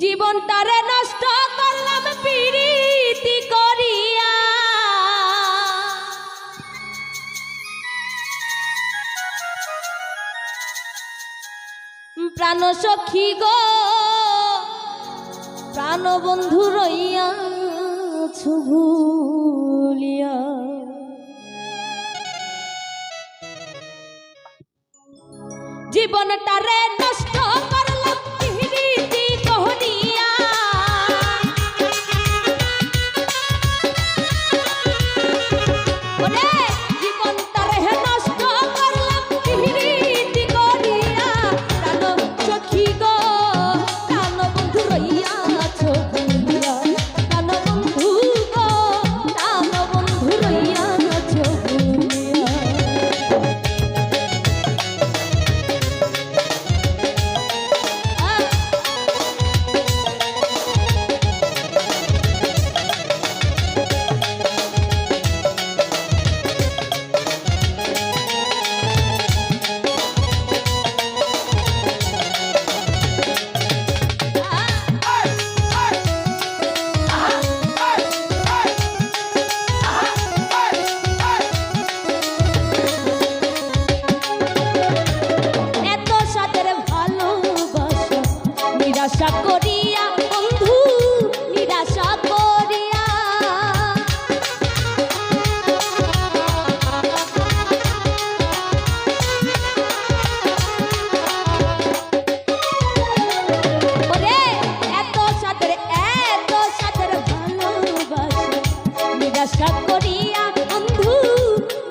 জীবনটারে নষ্ট করলাম প্রীতি করিয়া, প্রাণ সখী গো প্রাণ বন্ধু রইয়া ভুলিয়া। জীবনটারে নষ্ট করলাম প্রীতি করিয়া, ওরে জীবনটারে নষ্ট করলাম প্রীতি করিয়া, প্রাণ সখী গো প্রাণ বন্ধু রইয়া ভুলিয়া, প্রাণ বন্ধু গো প্রাণ বন্ধু রইয়া ভুলিয়া। নিরাশা করিয়া বন্ধু নিরাশা করিয়া, ওরে এত সাথে ভালোবাসা নিরাশা করিয়া বন্ধু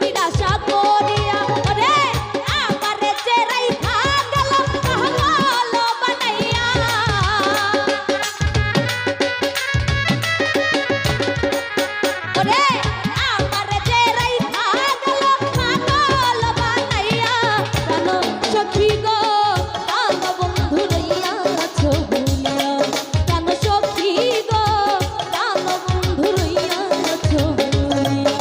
নিরাশা করিয়া, ওরে আমারে চেরাই গেল পাগল বানাইয়া, ওরে আমারে চেরাই গেল পাগল বানাইয়া, প্রাণ সখী গো প্রাণ বন্ধু রইয়া ভুলিয়া, প্রাণ সখী গো প্রাণ বন্ধু রইয়া ভুলিয়া।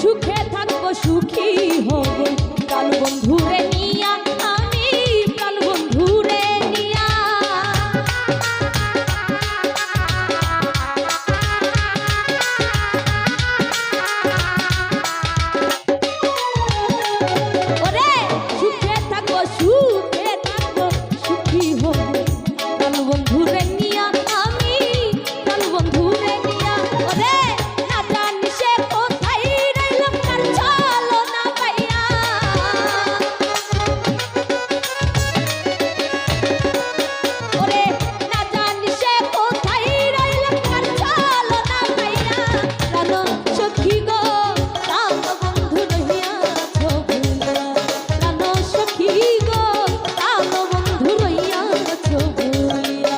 সুখে থাকবো সুখী হব প্রাণ বন্ধুরে নিয়া, আমি প্রাণ বন্ধুরে নিয়া, ওরে সুখে থাকবো সুখী হব প্রাণ বন্ধুরে নিয়া, আমি প্রাণ বন্ধুরে নিয়া, ওরে না জানি সে কোথায় রইল কার চলো না পাইয়া, ওরে না জানি সে কোথায় রইল কার চলো না পাইয়া, প্রাণ সখী গো প্রাণ বন্ধু রইয়া ভুলিয়া, প্রাণ সখী গো প্রাণ বন্ধু রইয়া ভুলিয়া।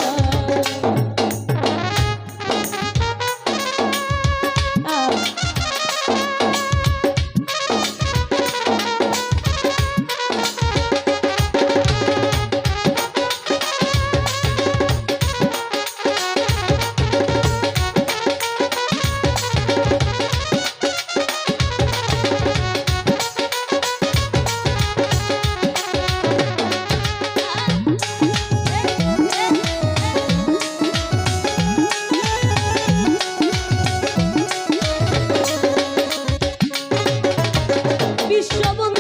বিশ্ববন্ধু